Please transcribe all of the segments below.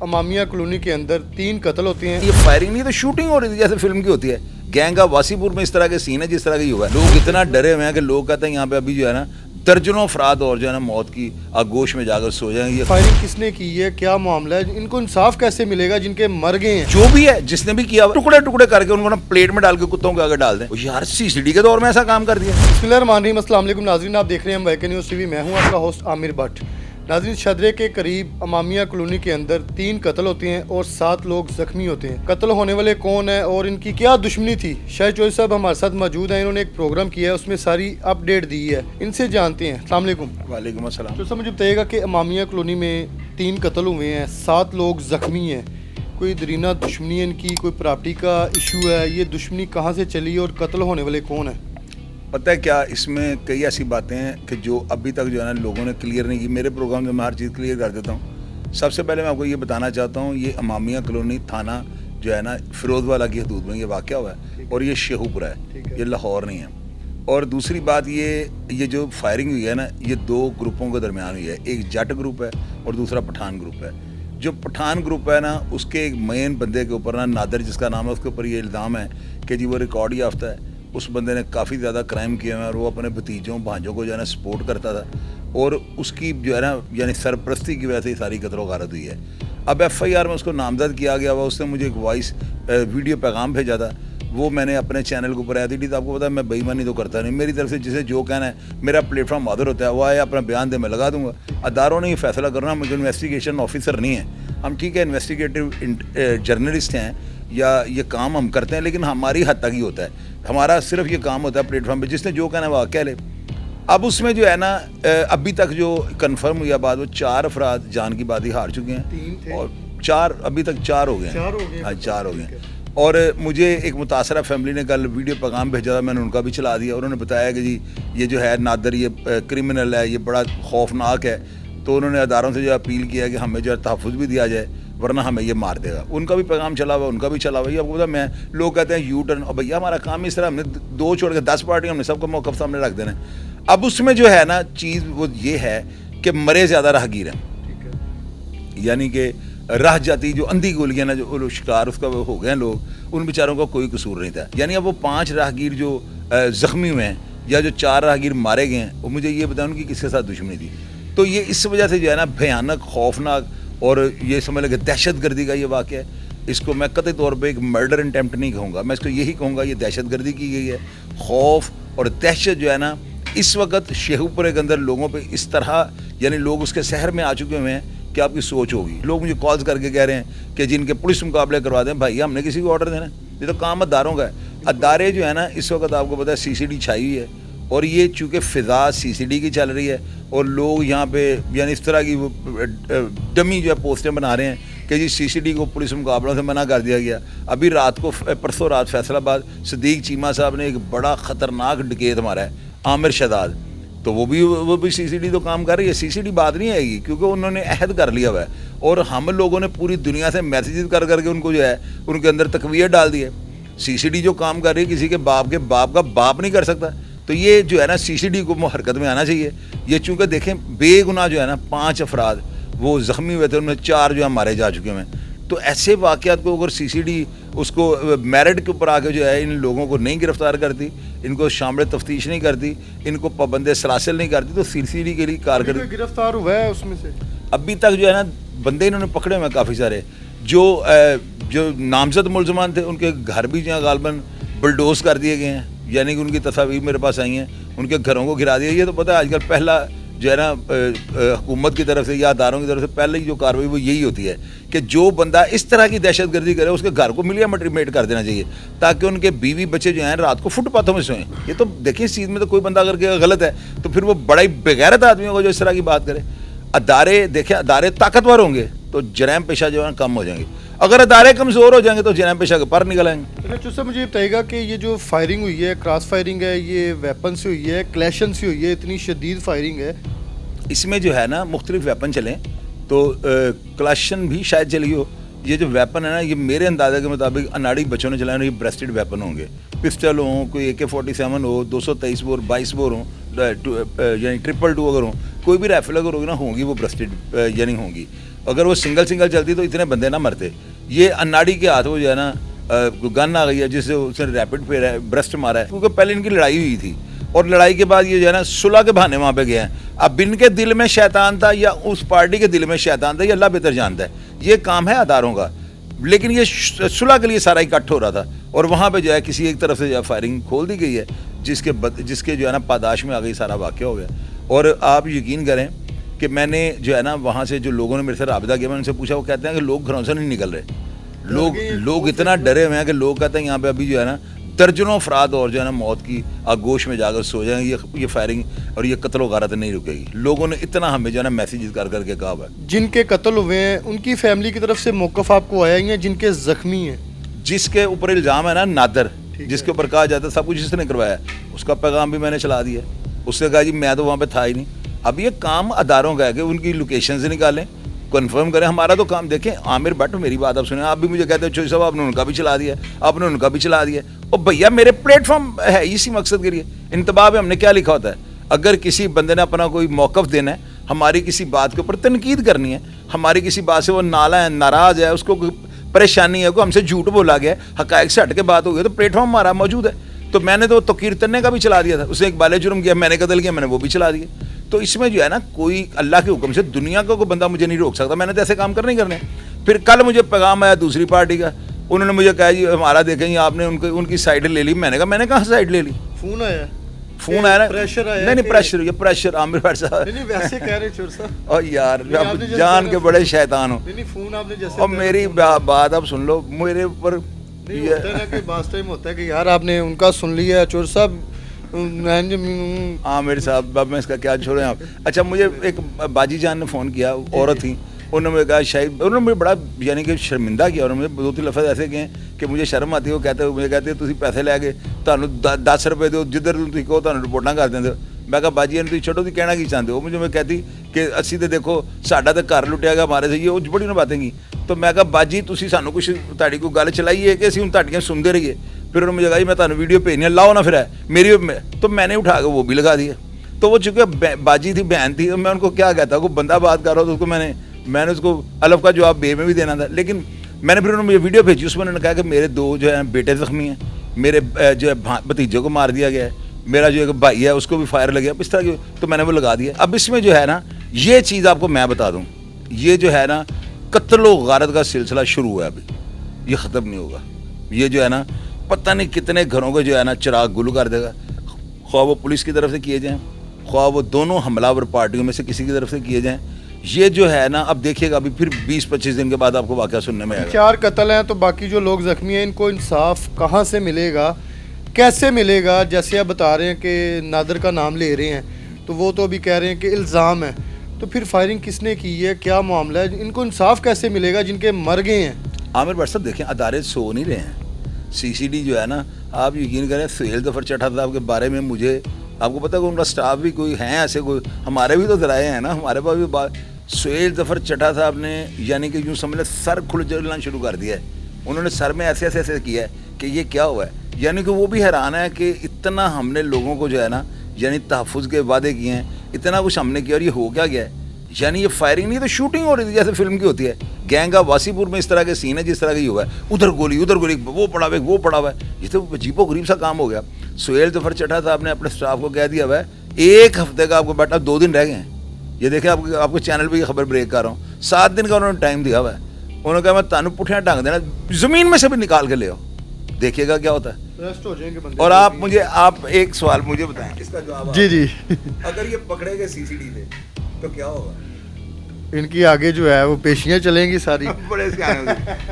امامیہ colony کے اندر 3 قتل ہوتے ہیں. یہ فائرنگ نہیں تو شوٹنگ ہو رہی تھی جیسے فلم کی ہوتی ہے. گینگ آف واسیع پور میں اس طرح کے سین ہے جس طرح کی ہوا ہے. لوگ اتنا ڈرے ہوئے ہیں کہ لوگ کہتے ہیں یہاں پہ ابھی جو ہے نا درجنوں افراد اور جو ہے نا موت کی آگوش میں جا کر سو جائیں گے. فائرنگ کس نے کی ہے, کیا معاملہ ہے, ان کو انصاف کیسے ملے گا جن کے مر گئے ہیں؟ جو بھی ہے جس نے بھی کیا ٹکڑے ٹکڑے کر کے ان کو نا پلیٹ میں ڈال کے کتوں کے آگے ڈال دیں. یار CCD کے دور میں ایسا کام کر دیا. بسم اللہ الرحمن الرحیم. السلام علیکم ناظرین, آپ دیکھ رہے ہیں ویکن نیوز TV. میں ہوں آپ کا ہوسٹ عامر بٹ. ناظرین, شدرے کے قریب امامیہ کالونی کے اندر 3 قتل ہوتے ہیں اور 7 لوگ زخمی ہوتے ہیں. قتل ہونے والے کون ہیں اور ان کی کیا دشمنی تھی؟ شاہد چودھری صاحب ہمارے ساتھ موجود ہیں. انہوں نے ایک پروگرام کیا ہے, اس میں ساری اپ ڈیٹ دی ہے. ان سے جانتے ہیں. السلام علیکم. وعلیکم السلام. تو سر مجھے بتائیے گا کہ امامیہ کالونی میں 3 قتل ہوئے ہیں, 7 لوگ زخمی ہیں. کوئی درینہ دشمنی ہے ان کی, کوئی پراپرٹی کا ایشو ہے, یہ دشمنی کہاں سے چلی اور قتل ہونے والے کون ہیں؟ پتہ ہے کیا, اس میں کئی ایسی باتیں ہیں کہ جو ابھی تک جو ہے نا لوگوں نے کلیئر نہیں کی. میرے پروگرام میں ہر چیز کلیئر کر دیتا ہوں. سب سے پہلے میں آپ کو یہ بتانا چاہتا ہوں, یہ امامیہ کالونی تھانہ جو ہے نا فیروز والا کی حدود میں یہ واقعہ ہوا ہے اور یہ شیخو پورہ ہے, یہ لاہور نہیں ہے. اور دوسری بات یہ جو فائرنگ ہوئی ہے نا یہ 2 گروپوں کے درمیان ہوئی ہے. ایک جٹ گروپ ہے اور دوسرا پٹھان گروپ ہے. جو پٹھان گروپ ہے نا اس کے ایک مین بندے کے اوپر نا نادر جس کا نام ہے, اس کے اوپر یہ الزام ہے کہ جی وہ ریکارڈ یافتہ ہے. اس بندے نے کافی زیادہ کرائم کیے ہیں اور وہ اپنے بھتیجوں بھانجوں کو جو ہے نا سپورٹ کرتا تھا اور اس کی جو ہے نا یعنی سرپرستی کی وجہ سے ساری قتل و غارت ہوئی ہے. اب FIR میں اس کو نامزد کیا گیا ہوا. اس نے مجھے ایک وائس ویڈیو پیغام بھیجا تھا, وہ میں نے اپنے چینل کے اوپر ایڈٹ تھی. آپ کو پتا ہے میں بے ایمانی تو کرتا نہیں, میری طرف سے جسے جو کہنا ہے میرا پلیٹ فارم حاضر ہوتا ہے, وہ آیا اپنا بیان دے میں لگا دوں گا. اداروں نے یہ فیصلہ کرنا, مجھے انویسٹیگیشن آفیسر نہیں ہے. ہم ٹھیک ہے انویسٹیگیٹو جرنلسٹ ہیں یا یہ کام ہم کرتے ہیں, لیکن ہماری حد تک ہی ہوتا ہے. ہمارا صرف یہ کام ہوتا ہے پلیٹ فارم پہ جس نے جو کہنا ہے وہ کہہ لے. اب اس میں جو ہے نا ابھی تک جو کنفرم ہوئی بات, وہ 4 افراد جان کی بازی ہار چکے ہیں اور 4 ابھی تک 4 ہو گئے ہیں. ہاں 4 ہو گئے ہیں. اور مجھے ایک متاثرہ فیملی نے کل ویڈیو پیغام بھیجا تھا, میں نے ان کا بھی چلا دیا. انہوں نے بتایا کہ جی یہ جو ہے نادر یہ کرمنل ہے, یہ بڑا خوفناک ہے. تو انہوں نے اداروں سے جو اپیل کیا کہ ہمیں جو ہے تحفظ بھی دیا جائے ورنہ ہمیں یہ مار دے گا. ان کا بھی پیغام چلا ہوا, ان کا بھی چلا ہوا. یہ آپ کو پتا میں لوگ کہتے ہیں یو ٹرن, اور بھیا ہمارا کام اس طرح, ہم نے 2 چھوڑ کے 10 پارٹی ہم نے سب کو موقف سامنے رکھ دینا. اب اس میں جو ہے نا چیز وہ یہ ہے کہ مرے زیادہ راہگیر ہیں, یعنی کہ راہ جاتی جو اندھی گولیاں نا جو شکار اس کا وہ ہو گئے ہیں لوگ, ان بیچاروں کا کوئی قصور نہیں تھا. یعنی اب وہ 5 راہگیر جو زخمی ہوئے ہیں یا جو 4 راہگیر مارے گئے ہیں, وہ مجھے یہ بتائیں ان کی کس کے ساتھ دشمنی تھی. تو یہ اس وجہ سے جو ہے نا بھیانک, خوفناک اور یہ سمجھ لیں کہ دہشت گردی کا یہ واقعہ ہے. اس کو میں قطعی طور پہ ایک مرڈر اٹیمپٹ نہیں کہوں گا, میں اس کو یہی کہوں گا یہ دہشت گردی کی گئی ہے. خوف اور دہشت جو ہے نا اس وقت شیخو پورے کے اندر لوگوں پہ اس طرح, یعنی لوگ اس کے شہر میں آ چکے ہوئے ہیں کہ آپ کی سوچ ہوگی. لوگ مجھے کالز کر کے کہہ رہے ہیں کہ جن کے پولیس مقابلے کروا دیں. بھائی ہم نے کسی کو آرڈر دینا ہے, یہ تو کام اداروں کا ہے. ادارے جو ہے نا اس وقت آپ کو پتا ہے CCD چھائی ہوئی ہے, اور یہ چونکہ فضا CCD کی چل رہی ہے اور لوگ یہاں پہ یعنی اس طرح کی وہ ڈمی جو ہے پوسٹیں بنا رہے ہیں کہ جی CCD کو پولیس مقابلوں سے منع کر دیا گیا. ابھی رات کو پرسوں رات فیصل آباد صدیق چیمہ صاحب نے ایک بڑا خطرناک ڈکیت مارا ہے, عامر شداد. تو وہ بھی CCD تو کام کر رہی ہے. CCD بات نہیں آئے گی کیونکہ انہوں نے عہد کر لیا ہوا ہے, اور ہم لوگوں نے پوری دنیا سے میسیجز کر کے ان کو جو ہے ان کے اندر تقویت ڈال دی ہے. CCD جو کام کر رہی ہے کسی کے باپ کا باپ نہیں کر سکتا. تو یہ جو ہے نا CCD کو حرکت میں آنا چاہیے. یہ چونکہ دیکھیں بے گناہ جو ہے نا 5 افراد وہ زخمی ہوئے تھے, ان میں 4 جو ہے مارے جا چکے ہیں. تو ایسے واقعات کو اگر CCD اس کو میرٹ کے اوپر آ کے جو ہے ان لوگوں کو نہیں گرفتار کرتی, ان کو شامل تفتیش نہیں کرتی, ان کو پابند سلاسل نہیں کرتی, تو CCD کے لیے کارکردگی. گرفتار ہوا ہے اس میں سے ابھی تک جو ہے نا بندے انہوں نے پکڑے ہوئے کافی سارے. جو نامزد ملزمان تھے ان کے گھر بھی جو ہے غالباً بلڈوز کر دیے گئے ہیں, یعنی کہ ان کی تصاویر میرے پاس آئی ہیں, ان کے گھروں کو گرا دیا. یہ تو پتہ ہے آج کل پہلا جو ہے نا حکومت کی طرف سے یا اداروں کی طرف سے پہلے جو کارروائی وہ یہی ہوتی ہے کہ جو بندہ اس طرح کی دہشت گردی کرے اس کے گھر کو ملیا میٹ کر دینا چاہیے تاکہ ان کے بیوی بچے جو ہیں رات کو فٹ پاتھوں میں سوئیں. یہ تو دیکھیں اس چیز میں تو کوئی بندہ اگر کہ غلط ہے تو پھر وہ بڑا ہی بغیرت آدمی ہوگا جو اس طرح کی بات کرے. ادارے دیکھیں, ادارے طاقتور ہوں گے تو جرائم پیشہ جو ہے کم ہو جائیں گے. اگر ادارے کمزور ہو جائیں گے تو جرائم پیشہ کے پر نکل آئیں گے. اچھا مجھے بتائیے گا کہ یہ جو فائرنگ ہوئی ہے, کراس فائرنگ ہے, یہ ویپن سے ہوئی ہے, کلیشن سے ہوئی ہے, اتنی شدید فائرنگ ہے, اس میں جو ہے نا مختلف ویپن چلیں تو کلاشن بھی شاید چلی ہو. یہ جو ویپن ہے نا یہ میرے اندازے کے مطابق اناڑی بچوں نے چلائے, یہ بریسٹڈ ویپن ہوں گے. پسٹل ہوں, کوئی AK-47 ہو, 223 بور 22 بور ہوں, یعنی 222 اگر ہوں, کوئی بھی رائفل اگر ہوگی نا ہوں گی وہ برسٹڈ یعنی ہوں گی. اگر وہ سنگل چلتی تو اتنے بندے نہ مرتے. یہ اناڑی کے ہاتھ وہ جو ہے نا گن آ گئی ہے جس سے اس نے ریپڈ پہ برسٹ مارا ہے, کیونکہ پہلے ان کی لڑائی ہوئی تھی اور لڑائی کے بعد یہ جو ہے نا صلح کے بہانے وہاں پہ گئے ہیں. اب ان کے دل میں شیطان تھا یا اس پارٹی کے دل میں شیطان تھا, یہ اللہ بہتر جانتا ہے. یہ کام ہے اداروں کا, لیکن یہ صلح کے لیے سارا اکٹھ ہو رہا تھا اور وہاں پہ جو ہے کسی ایک طرف سے جو ہے فائرنگ کھول دی گئی ہے جس کے جو ہے نا پاداش میں آ گئی سارا واقعہ ہو گیا. اور آپ یقین کریں کہ میں نے جو ہے نا وہاں سے جو لوگوں نے میرے سے رابطہ کیا, میں ان سے پوچھا, وہ کہتے ہیں کہ لوگ گھروں سے نہیں نکل رہے, لوگ اتنا ڈرے ہوئے ہیں کہ لوگ کہتے ہیں یہاں پہ ابھی جو ہے نا درجنوں افراد اور جو ہے نا موت کی آگوش میں جا کر سو جائیں گے, یہ فائرنگ اور یہ قتل و غارت نہیں رکے گی. لوگوں نے اتنا ہمیں جو ہے نا میسیجز کر کے کہا ہے. جن کے قتل ہوئے ہیں ان کی فیملی کی طرف سے موقف آپ کو آیا ہی ہے, جن کے زخمی ہیں جس کے اوپر الزام ہے نا نادر, جس کے اوپر کہا جاتا ہے سب کچھ جس نے کروایا ہے, اس کا پیغام بھی میں نے چلا دیا. اس نے کہا جی میں تو وہاں پہ تھا ہی نہیں. اب یہ کام اداروں کا ہے کہ ان کی لوکیشن سے نکالیں, کنفرم کریں. ہمارا تو کام دیکھیں. عامر بٹ میری بات آپ سنیں, آپ بھی مجھے کہتے ہیں چوہی صاحب آپ نے ان کا بھی چلا دیا, آپ نے ان کا بھی چلا دیا. اور بھیا میرے پلیٹ فارم ہے اسی مقصد کے لیے. انتباہ میں ہم نے کیا لکھا ہوتا ہے, اگر کسی بندے نے اپنا کوئی موقف دینا ہے, ہماری کسی بات کے اوپر تنقید کرنی ہے, ہماری کسی بات سے وہ نالا ہے, ناراض ہے, اس کو پریشانی ہے, کو ہم سے جھوٹ بولا گیا, حقائق سے ہٹ کے بات ہو گئی, تو پلیٹ فارم ہمارا موجود ہے. تو میں نے تو توقیر تننے کا بھی چلا دیا تھا, اس نے ایک بالے جرم کیا, میں نے قتل کیا, میں نے وہ بھی چلا دیا. تو اس میں جو ہے نا کوئی اللہ کے حکم سے دنیا کا کوئی بندہ مجھے نہیں روک سکتا. میں نے تو ایسے کام کرنے کرنے. پھر کل مجھے پیغام آیا دوسری پارٹی کا, انہوں نے مجھے کہا جی ہمارا دیکھیں آپ نے ان کی سائڈ لے لی. میں نے کہا میں نے کہاں سائڈ لے لی؟ فون آیا نا, پریشر آیا. نہیں یہ پریشر عامر بھٹ صاحب نہیں ویسے کہہ رہے چور صاحب, اور یار اب جان کے بڑے شیطان ہو. نہیں فون آپ نے جیسے, اور میری بات اب سن لو, میرے اوپر بعض ٹائم ہوتا ہے کہ یار آپ نے ان کا سن لیا چور صاحب. ہاں میرے صاحب, اب میں اس کا کیا چھوڑیں آپ. اچھا مجھے ایک باجی جان نے فون کیا, عورت تھی, انہوں نے مجھے کہا شاید, انہوں نے مجھے بڑا یعنی کہ شرمندہ کیا, اور مجھے 2-3 لفظ ایسے کہے کہ مجھے شرم آتی ہے. وہ کہتے مجھے کہتے تھی پیسے لے کے تمہیں 10 روپے دو, جدھر تھی کہو تمہیں رپورٹاں کر دیں. میں کہا باجی تھی چھوٹو تھی کہنا کی چاہتے ہو. مجھے میں کہتی کہ اسی تو دیکھو ساڈا تو گھر لٹیا گیا ہمارے سے, یہ بڑی باتیں کی. تو میں کہا باجی تسی سانو کچھ تہاڈی کوئی گل چلائی ہے کہ اسی ہن تہاڈیاں سنتے رہیے. پھر انہوں نے مجھے کہا جی میں تمہیں ویڈیو بھیجنی ہے, لاؤ نا پھر ہے میری. تو میں نے اٹھا کے وہ بھی لگا دیا. تو وہ چونکہ باجی تھی, بہن تھی, میں ان کو کیا کہتا, کوئی بندہ بات کر رہا تو اس کو میں نے اس کو الف کا جواب بے میں بھی دینا تھا. لیکن میں نے پھر انہوں نے مجھے ویڈیو بھیجی, اس میں انہوں نے کہا کہ میرے 2 جو ہے بیٹے زخمی ہیں, میرے جو ہے بھتیجے کو مار دیا گیا ہے, میرا جو ایک بھائی ہے اس کو بھی فائر لگیا, اس طرح کی. تو میں نے وہ لگا دیا. اب اس میں جو ہے نا یہ چیز آپ کو میں بتا دوں, یہ جو ہے نا قتل و غارت کا سلسلہ شروع ہوا ہے, ابھی یہ ختم نہیں ہوگا. یہ جو ہے نا پتہ نہیں کتنے گھروں کو جو ہے نا چراغ گل کر دے گا, خواہ وہ پولیس کی طرف سے کیے جائیں, خواہ وہ دونوں حملہ ور پارٹیوں میں سے کسی کی طرف سے کیے جائیں. یہ جو ہے نا اب دیکھیے گا, ابھی پھر 20-25 دن کے بعد آپ کو واقعہ سننے میں آئے گا. 4 قتل ہیں, تو باقی جو لوگ زخمی ہیں ان کو انصاف کہاں سے ملے گا, کیسے ملے گا؟ جیسے آپ بتا رہے ہیں کہ نادر کا نام لے رہے ہیں, تو وہ تو ابھی کہہ رہے ہیں کہ الزام ہے, تو پھر فائرنگ کس نے کی ہے, کیا معاملہ ہے, ان کو انصاف کیسے ملے گا جن کے مر گئے ہیں؟ عامر بٹ صاحب دیکھیں ادارے سو نہیں رہے ہیں. CCD جو ہے نا, آپ یقین کریں سہیل ظفر چٹھا صاحب کے بارے میں مجھے, آپ کو پتہ ہے کہ ان کا سٹاف بھی کوئی ہیں ایسے, کوئی ہمارے بھی تو ذرائع ہیں نا, ہمارے پاس بھی. سہیل ظفر چٹھا صاحب نے یعنی کہ یوں سمجھ لیں سر کھل جلنا شروع کر دیا ہے. انہوں نے سر میں ایسے کیا ہے کہ یہ کیا ہوا ہے. یعنی کہ وہ بھی حیران ہے کہ اتنا ہم نے لوگوں کو جو ہے نا یعنی تحفظ کے وعدے کیے ہیں, اتنا کچھ ہم نے کیا, اور یہ ہو کیا گیا ہے. یعنی یہ فائرنگ نہیں تو شوٹنگ ہو رہی تھی جیسے فلم کی ہوتی ہے. گینگ آف واسی پور میں اس طرح کے سین ہے جس طرح کا یہ ہوا ہے, ادھر گولی وہ پڑا ہوا ہے. یہ تو عجیب و غریب سا کام ہو گیا. سہیل ظفر چٹھا صاحب نے اپنے اسٹاف کو کہہ دیا ہوا ہے 1 ہفتے کا آپ کو بیٹا 2 دن رہ گئے ہیں. یہ دیکھیں آپ کو چینل پہ یہ خبر بریک کر رہا ہوں, 7 دن کا انہوں نے ٹائم دیا ہوا ہے. انہوں نے کہا میں تانوں پٹھیاں ڈھانگ دینا, زمین میں سے بھی نکال کے لے آؤ, دیکھیے گا کیا ہوتا ہے. ریسٹ ہو جائیں گے بندے. اور آپ ایک سوال مجھے بتائیں, اس کا جواب جی اگر یہ پکڑے گئے CCD سے تو کیا ہوگا؟ ان کی آگے جو ہے وہ پیشیاں چلیں گی ساری. بڑے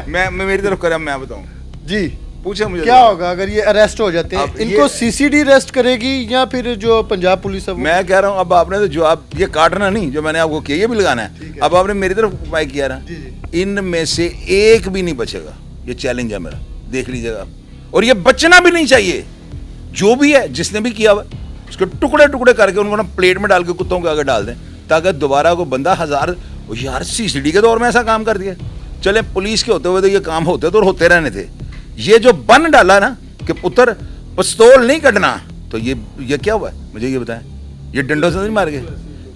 میں میری طرف کرم میں بتاؤں جی, پوچھیں مجھے کیا ہوگا اگر یہ اریسٹ ہو جاتے ہیں؟ ان کو CCD اریسٹ کرے گی یا پھر جو پنجاب پولیس ہے؟ میں کہہ رہا ہوں اب آپ نے تو جو آپ یہ کاٹنا نہیں, جو میں نے آپ کو کیا یہ بھی لگانا ہے. اب آپ نے میری طرف اپلائی کیا نا, ان میں سے ایک بھی نہیں بچے گا. یہ چیلنج ہے میرا, دیکھ لیجیے گا. اور یہ بچنا بھی نہیں چاہیے. جو بھی ہے جس نے بھی کیا ہوا اس کے ٹکڑے کر کے ان کو نا پلیٹ میں ڈال کے کتوں کے آگے ڈال دیں, تاکہ دوبارہ کو بندہ یار CCD کے دور میں ایسا کام کر دیا. چلے پولیس کے ہوتے ہوئے تو یہ کام ہوتے تو ہوتے رہنے تھے. یہ جو بن ڈالا نا کہ پتر پستول نہیں کٹنا, تو یہ کیا ہوا ہے مجھے یہ بتائیں. یہ ڈنڈوں سے نہیں مار گئے,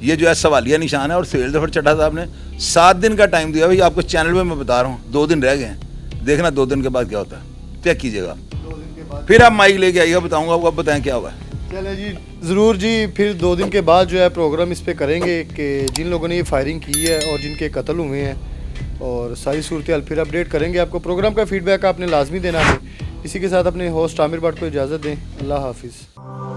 یہ جو ہے سوالیہ نشان ہے. اور سہیل ظفر چڈھا صاحب نے 7 دن کا ٹائم دیا بھائی آپ کو چینل پہ میں بتا رہا ہوں 2 دن رہ گئے ہیں, دیکھنا 2 دن کے بعد کیا ہوتا ہے, چیک کیجیے گا. 2 دن کے بعد پھر آپ مائک لے کے آئیے گا, بتاؤں گا آپ کو, اب بتائیں کیا ہوا ہے. چلے جی ضرور جی. پھر 2 دن کے بعد جو ہے پروگرام اس پہ کریں گے کہ جن لوگوں نے یہ فائرنگ کی ہے اور جن کے قتل ہوئے ہیں, اور ساری صورتحال پھر اپڈیٹ کریں گے آپ کو. پروگرام کا فیڈ بیک آپ نے لازمی دینا ہے. اسی کے ساتھ اپنے ہوسٹ عامر بٹ کو اجازت دیں. اللہ حافظ.